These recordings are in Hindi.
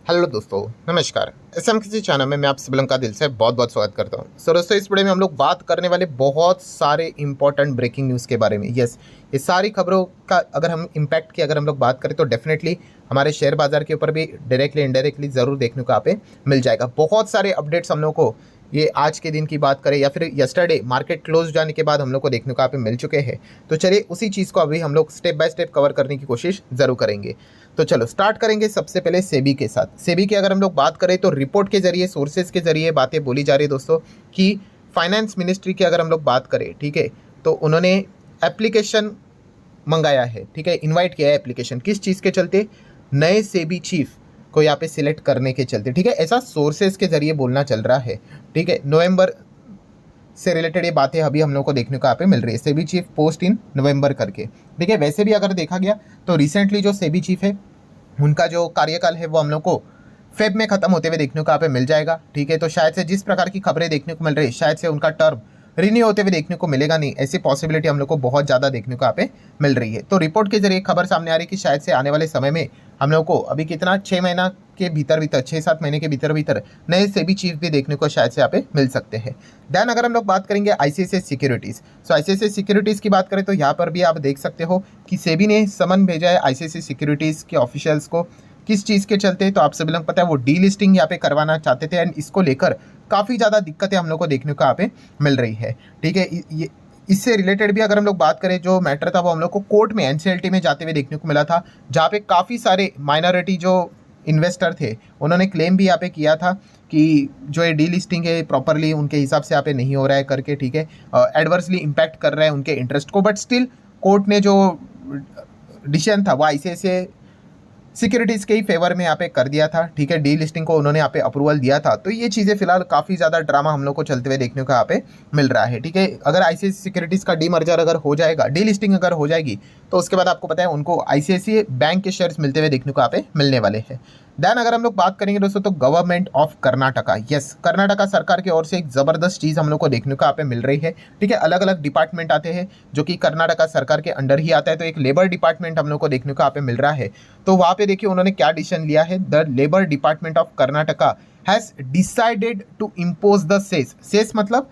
हेलो दोस्तों, नमस्कार। एसएम किसी चैनल में मैं आप सभी का दिल से बहुत बहुत स्वागत करता हूं। सो दोस्तों, इस वीडियो में हम लोग बात करने वाले बहुत सारे इंपॉर्टेंट ब्रेकिंग न्यूज़ के बारे में। यस, ये सारी खबरों का अगर हम इम्पैक्ट की अगर हम लोग बात करें तो डेफिनेटली हमारे शेयर बाजार के ऊपर भी डायरेक्टली इनडायरेक्टली ज़रूर देखने को यहाँ पे मिल जाएगा। बहुत सारे अपडेट्स हम लोग को ये आज के दिन की बात करें या फिर यस्टरडे मार्केट क्लोज जाने के बाद हम लोग को देखने को यहाँ पे मिल चुके हैं। तो चलिए उसी चीज़ को अभी हम लोग स्टेप बाय स्टेप कवर करने की कोशिश ज़रूर करेंगे। तो चलो स्टार्ट करेंगे सबसे पहले सेबी के साथ। सेबी की अगर हम लोग बात करें तो रिपोर्ट के जरिए, सोर्सेज के जरिए बातें बोली जा रही है दोस्तों कि फाइनेंस मिनिस्ट्री की अगर हम लोग बात करें, ठीक है, तो उन्होंने एप्लीकेशन मंगाया है, ठीक है, इनवाइट किया है एप्लीकेशन। किस चीज़ के चलते? नए सेबी चीफ को यहाँ पे सिलेक्ट करने के चलते, ठीक है, ऐसा सोर्सेज के जरिए बोलना चल रहा है, ठीक है। नवंबर से रिलेटेड ये बातें अभी हम लोग को देखने को यहाँ पे मिल रही है, सेबी चीफ पोस्ट इन नवंबर करके, ठीक है। वैसे भी अगर देखा गया तो रिसेंटली जो सेबी चीफ है उनका जो कार्यकाल है वो हम लोग को फेब में खत्म होते हुए देखने को यहाँ पे मिल जाएगा, ठीक है। तो शायद से जिस प्रकार की खबरें देखने को मिल रही है, शायद से उनका टर्म रिन्यू होते हुए देखने को मिलेगा नहीं, ऐसी पॉसिबिलिटी हम लोग को बहुत ज़्यादा देखने को यहाँ पे मिल रही है। तो रिपोर्ट के जरिए खबर सामने आ रही है कि शायद से आने वाले समय में हम लोग को अभी कितना 6 महीना के भीतर 6-7 महीने के भीतर नए सेबी चीफ भी देखने को शायद से यहाँ पे मिल सकते हैं। देन अगर हम लोग बात करेंगे आईसीआईसीआई सिक्योरिटीज़, सो आईसीआईसीआई सिक्योरिटीज़ की बात करें तो यहाँ पर भी आप देख सकते हो कि सेबी ने समन भेजा है आईसीआईसीआई सिक्योरिटीज़ के ऑफिशियल्स को। किस चीज़ के चलते? तो आप सभी लोग पता है वो डी लिस्टिंग यहाँ पे करवाना चाहते थे एंड इसको लेकर काफ़ी ज़्यादा दिक्कतें हम लोग को देखने को यहाँ पे मिल रही है, ठीक है। ये इससे रिलेटेड भी अगर हम लोग बात करें, जो मैटर था वो हम लोग को कोर्ट में एनसीएलटी में जाते हुए देखने को मिला था, जहाँ पे काफ़ी सारे माइनॉरिटी जो इन्वेस्टर थे उन्होंने क्लेम भी यहाँ पे किया था कि जो ये डी लिस्टिंग है प्रॉपरली उनके हिसाब से यहाँ पे नहीं हो रहा है करके, ठीक है, एडवर्सली इम्पैक्ट कर रहा है उनके इंटरेस्ट को। बट स्टिल कोर्ट ने जो डिसीजन था वो आईसीआईसीआई सिक्योरिटीज़ के ही फेवर में यहाँ पे कर दिया था, ठीक है। डी लिस्टिंग को उन्होंने यहाँ पे अप्रूवल दिया था। तो ये चीज़ें फिलहाल काफ़ी ज़्यादा ड्रामा हम लोग को चलते हुए देखने को यहाँ पे मिल रहा है, ठीक है। अगर आईसीआईसीआई सिक्योरिटीज़ का डी मर्जर अगर हो जाएगा, डी लिस्टिंग अगर हो जाएगी, तो उसके बाद आपको पता है उनको आईसीआईसीआई बैंक के शेयर्स मिलते हुए देखने को यहाँ पे मिलने वाले हैं। देन अगर हम लोग बात करेंगे दोस्तों तो government of Karnataka, yes, Karnataka सरकार की ओर से एक ज़बरदस्त चीज़ हम लोग को देखने को यहाँ पे मिल रही है, ठीक है। अलग अलग डिपार्टमेंट आते हैं जो कि कर्नाटका सरकार के अंडर ही आता है, तो एक लेबर डिपार्टमेंट हम लोग को देखने को यहाँ पे मिल रहा है। तो वहाँ पे देखिए उन्होंने क्या डिसीजन लिया है, the labour department of Karnataka has decided to impose the cess. Cess मतलब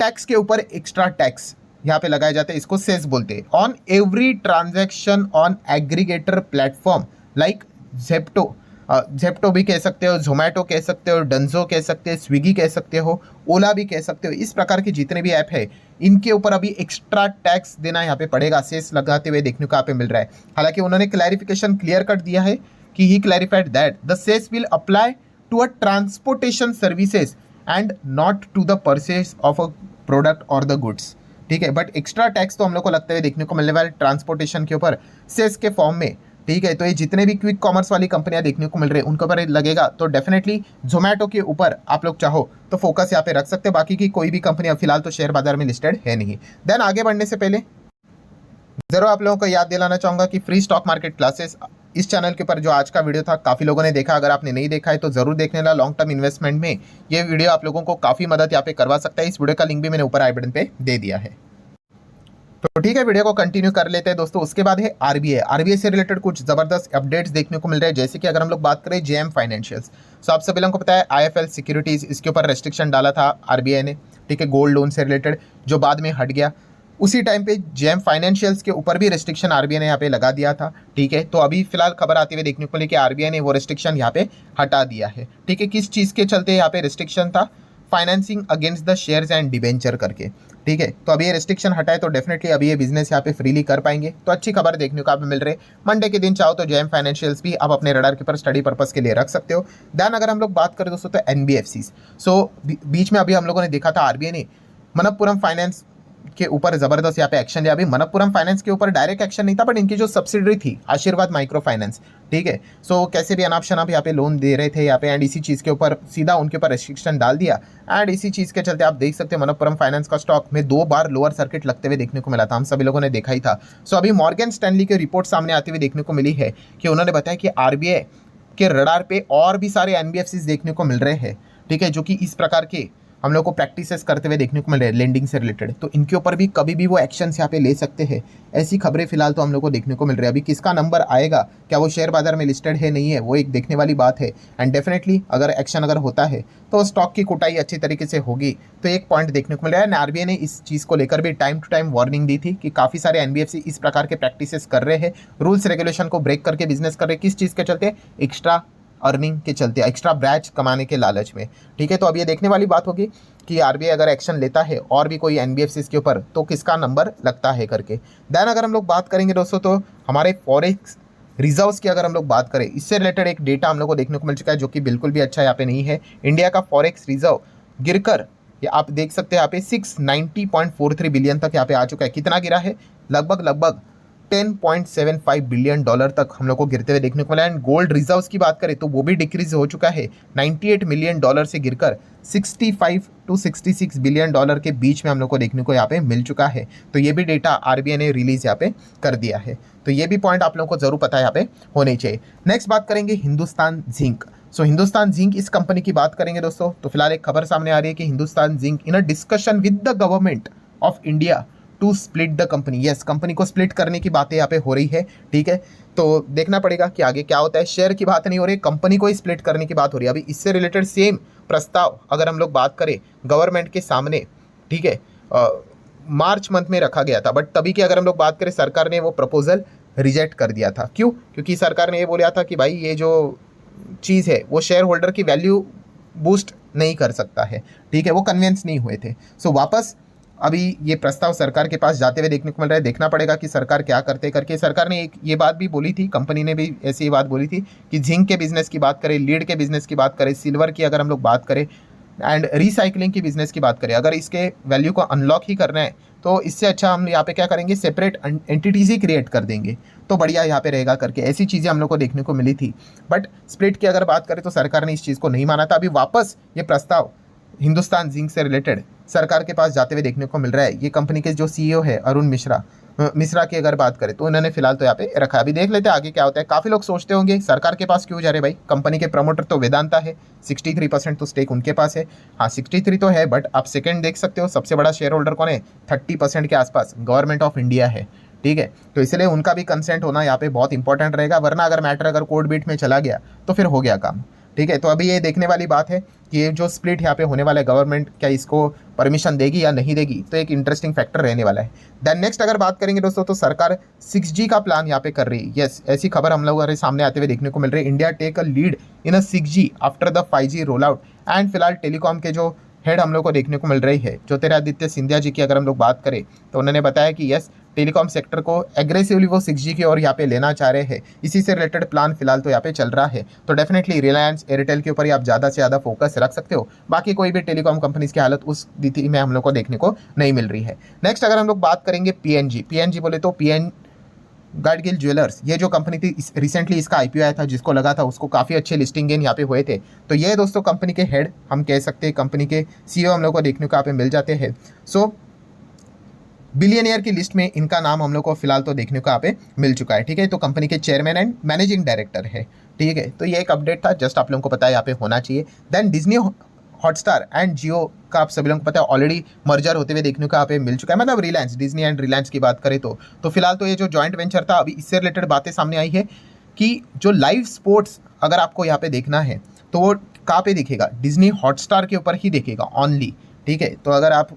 टैक्स के ऊपर एक्स्ट्रा टैक्स यहाँ पे लगाए जाते हैं, इसको सेस बोलते हैं, on every transaction on aggregator platform like Zepto, Zepto भी कह सकते हो, जोमेटो कह सकते हो, डंजो कह सकते हो, स्विगी कह सकते हो, ओला भी कह सकते हो। इस प्रकार के जितने भी ऐप है इनके ऊपर अभी एक्स्ट्रा टैक्स देना यहाँ पे पड़ेगा, सेस लगाते हुए देखने को यहाँ पे मिल रहा है। हालांकि उन्होंने क्लैरिफिकेशन क्लियर कर दिया है कि he clarified that the cess will apply to a transportation services and not to the purchase of a product और द गुड्स, ठीक है। बट एक्स्ट्रा टैक्स तो हम लोग को लगता है देखने को मिलने वाले ट्रांसपोर्टेशन के ऊपर सेस के फॉर्म में, ठीक है। तो ये जितने भी क्विक कॉमर्स वाली कंपनियां देखने को मिल रही है उनके ऊपर लगेगा, तो डेफिनेटली जोमेटो के ऊपर आप लोग चाहो तो फोकस यहाँ पे रख सकते हैं। बाकी की कोई भी कंपनी फिलहाल तो शेयर बाजार में लिस्टेड है नहीं। देन आगे बढ़ने से पहले जरूर आप लोगों को याद दिलाना चाहूँगा कि फ्री स्टॉक मार्केट क्लासेस इस चैनल के ऊपर जो आज का वीडियो था काफ़ी लोगों ने देखा, अगर आपने नहीं देखा है तो ज़रूर देखने ला। लॉन्ग टर्म इन्वेस्टमेंट में ये वीडियो आप लोगों को काफ़ी मदद यहाँ पे करवा सकता है। इस वीडियो का लिंक भी मैंने ऊपर आई बटन पे दे दिया है। तो ठीक है, वीडियो को कंटिन्यू कर लेते हैं दोस्तों। उसके बाद है आरबीआई। आरबीआई से रिलेटेड कुछ जबरदस्त अपडेट्स देखने को मिल रहे हैं, जैसे कि अगर हम लोग बात करें जेएम फाइनेंशियल्स, तो आप सभी लोगों को पता है आईएफएल सिक्योरिटीज इसके ऊपर रेस्ट्रिक्शन डाला था आरबीआई ने, ठीक है, गोल्ड लोन से रिलेटेड, जो बाद में हट गया। उसी टाइम पे जेएम फाइनेंशियल्स के ऊपर भी रेस्ट्रिक्शन आरबीआई ने यहाँ पे लगा दिया था, ठीक है। तो अभी फिलहाल खबर आती हुई देखने को मिली कि आरबीआई ने वो रेस्ट्रिक्शन यहाँ पे हटा दिया है, ठीक है। किस चीज़ के चलते यहाँ पे रेस्ट्रिक्शन था? Financing against the shares and debenture करके, ठीक है। तो अभी ये रेस्ट्रिक्शन हटाए तो डेफिनेटली अभी ये बिजनेस यहाँ पे फ्रीली कर पाएंगे। तो अच्छी खबर देखने को आप मिल रहे। मंडे के दिन चाहो तो जेएम फाइनेंशियल्स भी आप अपने रडार के ऊपर स्टडी पर्पस के लिए रख सकते हो। देन अगर हम लोग बात करें दोस्तों तो एनबीएफसीज, सो बीच में अभी हम लोगों ने देखा था आरबीआई ने मनप्पुरम फाइनेंस के ऊपर जबरदस्त यहाँ पे एक्शन लिया। अभी मनप्पुरम फाइनेंस के ऊपर डायरेक्ट एक्शन नहीं था, बट इनकी जो सब्सिडरी थी आशीर्वाद माइक्रो फाइनेंस, ठीक है, सो कैसे भी अनाप शनाप यहाँ पे लोन दे रहे थे यहाँ पे, एंड इसी चीज़ के ऊपर सीधा उनके ऊपर रेस्ट्रिक्शन डाल दिया। एंड इसी चीज़ के चलते आप देख सकते हैं मनप्पुरम फाइनेंस का स्टॉक में 2 बार लोअर सर्किट लगते हुए देखने को मिला था, हम सभी लोगों ने देखा ही था। सो अभी मॉर्गन स्टैनली की रिपोर्ट सामने आती हुई देखने को मिली है कि उन्होंने बताया कि आरबीआई के रडार पे और भी सारे एनबीएफसीज देखने को मिल रहे हैं, ठीक है, जो कि इस प्रकार के हम लोग को प्रैक्टिसेस करते हुए देखने को मिल रहे हैं लेंडिंग से रिलेटेड, तो इनके ऊपर भी कभी भी वो एक्शंस यहाँ पे ले सकते हैं। ऐसी खबरें फिलहाल तो हम लोग को देखने को मिल रही है। अभी किसका नंबर आएगा, क्या वो शेयर बाजार में लिस्टेड है नहीं है, वो एक देखने वाली बात है। एंड डेफिनेटली अगर एक्शन अगर होता है तो स्टॉक की कुटाई अच्छी तरीके से होगी, तो एक पॉइंट देखने को मिल रहा है। आरबीआई ने इस चीज़ को लेकर भी टाइम टू टाइम वार्निंग दी थी कि काफ़ी सारे एनबीएफसी इस प्रकार के प्रैक्टिसेस कर रहे हैं, रूल्स रेगुलेशन को ब्रेक करके बिजनेस कर रहे हैं। किस चीज़ के चलते? एक्स्ट्रा अर्निंग के चलते, एक्स्ट्रा ब्रैच कमाने के लालच में। ठीक है, तो अब ये देखने वाली बात होगी कि आरबीआई अगर एक्शन लेता है और भी कोई एनबीएफसी के ऊपर तो किसका नंबर लगता है करके। देन अगर हम लोग बात करेंगे दोस्तों, तो हमारे फॉरेक्स रिजर्व्स की अगर हम लोग बात करें, इससे रिलेटेड एक डेटा हम लोग को देखने को मिल चुका है जो कि बिल्कुल भी अच्छा यहाँ पे नहीं है। इंडिया का फॉरेक्स रिजर्व गिरकर, ये आप देख सकते हैं यहाँ पे 690.43 बिलियन तक यहाँ पे आ चुका है। कितना गिरा है? लगभग 10.75 बिलियन डॉलर तक हम लोग को गिरते हुए देखने को मिला। एंड गोल्ड रिजर्व्स की बात करें तो वो भी डिक्रीज हो चुका है, 98 मिलियन डॉलर से गिरकर 65 to 66 बिलियन डॉलर के बीच में हम लोग को देखने को यहाँ पे मिल चुका है। तो ये भी डेटा आरबीआई ने रिलीज यहाँ पे कर दिया है, तो ये भी पॉइंट आप लोगों को जरूर पता है यहाँ पे होने चाहिए। नेक्स्ट बात करेंगे हिंदुस्तान जिंक। सो हिंदुस्तान जिंक इस कंपनी की बात करेंगे दोस्तों, तो फिलहाल एक खबर सामने आ रही है कि Hindustan zinc in a discussion with the government of India to split the company. Yes, company को स्प्लिट करने की बातें यहाँ पे हो रही है। ठीक है, तो देखना पड़ेगा कि आगे क्या होता है। शेयर की बात नहीं हो रही, कंपनी को ही स्प्लिट करने की बात हो रही है। अभी इससे रिलेटेड सेम प्रस्ताव अगर हम लोग बात करें गवर्नमेंट के सामने, ठीक है, मार्च मंथ में रखा गया था, बट तभी की अगर हम लोग बात करें सरकार ने वो प्रपोजल रिजेक्ट कर दिया था। क्यों? क्योंकि सरकार ने ये बोला था कि भाई ये जो चीज़ है वो शेयर होल्डर की वैल्यू बूस्ट नहीं कर सकता है। ठीक है, वो कन्विंस नहीं हुए थे। सो वापस अभी ये प्रस्ताव सरकार के पास जाते हुए देखने को मिल रहा है। देखना पड़ेगा कि सरकार क्या करते करके। सरकार ने एक ये बात भी बोली थी, कंपनी ने भी ऐसी बात बोली थी कि जिंक के बिजनेस की बात करें, लीड के बिजनेस की बात करें, सिल्वर की अगर हम लोग बात करें एंड रिसाइकलिंग की बिजनेस की बात करें, अगर इसके वैल्यू को अनलॉक ही करना है तो इससे अच्छा हम यहाँ पे क्या करेंगे, सेपरेट एंटिटीज ही क्रिएट कर देंगे तो बढ़िया यहाँ पे रहेगा करके। ऐसी चीज़ें हम लोग को देखने को मिली थी, बट स्प्लिट की अगर बात करें तो सरकार ने इस चीज़ को नहीं माना था। अभी वापस ये प्रस्ताव हिंदुस्तान जिंक से रिलेटेड सरकार के पास जाते हुए देखने को मिल रहा है। ये कंपनी के जो सीईओ है अरुण मिश्रा की अगर बात करें तो उन्होंने फिलहाल तो यहाँ पे रखा। अभी देख लेते हैं आगे क्या होता है। काफ़ी लोग सोचते होंगे सरकार के पास क्यों जा रहे भाई, कंपनी के प्रमोटर तो वेदांता है, 63% तो स्टेक उनके पास है। हाँ 63 तो है, बट आप सेकंड देख सकते हो सबसे बड़ा शेयर होल्डर कौन है, 30% के आसपास गवर्नमेंट ऑफ इंडिया है। ठीक है, तो इसलिए उनका भी कंसेंट होना यहाँ पे बहुत इंपॉर्टेंट रहेगा, वरना अगर मैटर अगर कोर्ट बीट में चला गया तो फिर हो गया काम। ठीक है, तो अभी ये देखने वाली बात है कि ये जो स्प्लिट यहाँ पे होने वाला है, गवर्नमेंट क्या इसको परमिशन देगी या नहीं देगी, तो एक इंटरेस्टिंग फैक्टर रहने वाला है। देन नेक्स्ट अगर बात करेंगे दोस्तों, तो सरकार 6G का प्लान यहाँ पे कर रही है। यस, ऐसी खबर हम लोगों के सामने आते हुए देखने को मिल रही है। India take a lead in a 6G after the 5G roll out. And फिलहाल टेलीकॉम के जो हेड हम लोग को देखने को मिल रही है ज्योतिरादित्य सिंधिया जी की अगर हम लोग बात करें तो उन्होंने बताया कि यस, टेलीकॉम सेक्टर को एग्रेसिवली वो 6G की ओर यहाँ पे लेना चाह रहे हैं। इसी से रिलेटेड प्लान फिलहाल तो यहाँ पे चल रहा है। तो डेफिनेटली रिलायंस एयरटेल के ऊपर ही आप ज़्यादा से ज़्यादा फोकस रख सकते हो। बाकी कोई भी टेलीकॉम कंपनीज की हालत उस स्थिति में हम लोग को देखने को नहीं मिल रही है। नेक्स्ट अगर हम लोग बात करेंगे पीएनजी बोले तो गाडगिल ज्वेलर्स, ये जो कंपनी थी रिसेंटली इसका आईपीओ आया था, जिसको लगा था उसको काफ़ी अच्छे लिस्टिंग गेन यहाँ पे हुए थे। तो ये दोस्तों कंपनी के हेड हम कह सकते हैं, कंपनी के सीईओ हम लोग को देखने को यहाँ पे मिल जाते हैं। सो बिलियनियर की लिस्ट में इनका नाम हम लोग को फिलहाल तो देखने को यहाँ पे मिल चुका है। ठीक है, तो कंपनी के चेयरमैन एंड मैनेजिंग डायरेक्टर है। ठीक है, तो ये एक अपडेट था, जस्ट आप लोगों को पता है यहाँ पे होना चाहिए। देन डिज्नी हॉटस्टार एंड जियो का आप सभी लोगों को पता है ऑलरेडी मर्जर होते हुए देखने को यहाँ पे मिल चुका है। मतलब रिलायंस, डिज्नी एंड रिलायंस की बात करें तो फिलहाल तो ये जो जॉइंट वेंचर था, अभी इससे रिलेटेड बातें सामने आई है कि जो लाइव स्पोर्ट्स अगर आपको यहाँ पे देखना है तो वो कहाँ पे दिखेगा, डिज्नी हॉटस्टार के ऊपर ही दिखेगा ऑनली। ठीक है, तो अगर आप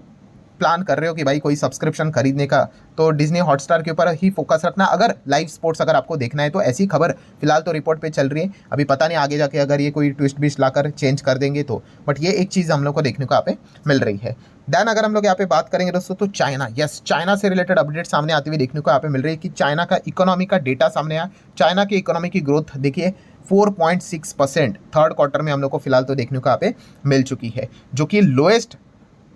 प्लान कर रहे हो कि भाई कोई सब्सक्रिप्शन खरीदने का, तो डिज्नी हॉटस्टार के ऊपर ही फोकस रखना अगर लाइव स्पोर्ट्स अगर आपको देखना है तो। ऐसी खबर फिलहाल तो रिपोर्ट पे चल रही है, अभी पता नहीं आगे जाके अगर ये कोई ट्विस्ट बिस्ट लाकर चेंज कर देंगे तो, बट ये एक चीज़ हम लोग को देखने को यहाँ पे मिल रही है। देन अगर हम लोग यहाँ पे बात करेंगे दोस्तों तो चाइना, यस, चाइना से रिलेटेड अपडेट सामने आती हुई देखने को यहाँ पे मिल रही है कि चाइना का इकोनॉमी का डेटा सामने आया। चाइना की इकोनॉमी की ग्रोथ देखिए 4.6% थर्ड क्वार्टर में हम लोग को फिलहाल तो देखने को यहाँ पे मिल चुकी है, जो कि लोएस्ट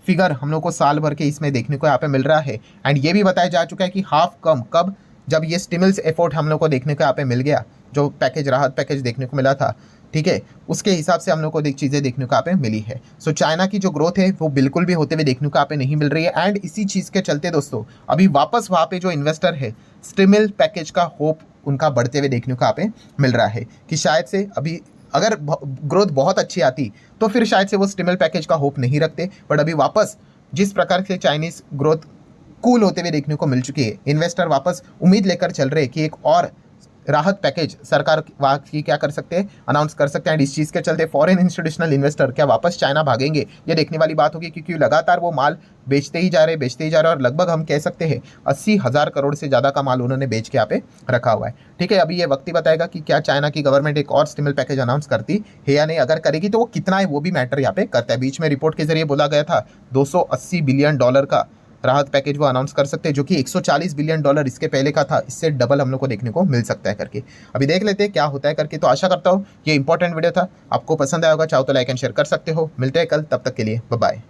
फिगर हम लोग को साल भर के इसमें देखने को यहाँ पे मिल रहा है। एंड ये भी बताया जा चुका है कि हाफ कम कब, जब ये स्टिमुलस एफर्ट हम लोग को देखने को यहाँ पे मिल गया, जो पैकेज राहत पैकेज देखने को मिला था, ठीक है, उसके हिसाब से हम लोग को चीज़ें देखने को यहाँ पे मिली है। सो चाइना की जो ग्रोथ है वो बिल्कुल भी होते हुए देखने को यहाँ पे नहीं मिल रही है। एंड इसी चीज़ के चलते दोस्तों अभी वापस वहाँ पे जो इन्वेस्टर है, स्टिमुलस पैकेज का होप उनका बढ़ते हुए देखने को यहाँ पे मिल रहा है कि शायद से अभी अगर ग्रोथ बहुत अच्छी आती तो फिर शायद से वो स्टिमुलस पैकेज का होप नहीं रखते, बट अभी वापस जिस प्रकार से चाइनीज ग्रोथ कूल होते हुए देखने को मिल चुकी है, इन्वेस्टर वापस उम्मीद लेकर चल रहे हैं कि एक और राहत पैकेज सरकार की क्या कर सकते हैं, अनाउंस कर सकते हैं। इस चीज़ के चलते फॉरेन इंस्टीट्यूशनल इन्वेस्टर क्या वापस चाइना भागेंगे, ये देखने वाली बात होगी, क्योंकि लगातार वो माल बेचते ही जा रहे और लगभग हम कह सकते हैं 80,000 करोड़ से ज़्यादा का माल उन्होंने बेच के यहाँ पे रखा हुआ है। ठीक है, अभी ये वक्त ही बताएगा कि क्या चाइना की गवर्नमेंट एक और स्टिमुलस पैकेज अनाउंस करती है या नहीं। अगर करेगी तो वो कितना है वो भी मैटर यहाँ पे करता है। बीच में रिपोर्ट के जरिए बोला गया था $280 बिलियन का राहत पैकेज वो अनाउंस कर सकते हैं, जो कि $140 बिलियन इसके पहले का था। इससे डबल हम लोग को देखने को मिल सकता है करके। अभी देख लेते हैं क्या होता है करके। तो आशा करता हूँ ये इंपॉर्टेंट वीडियो था, आपको पसंद आया होगा। चाहो तो लाइक एंड शेयर कर सकते हो। मिलते हैं कल, तब तक के लिए बाय बाय।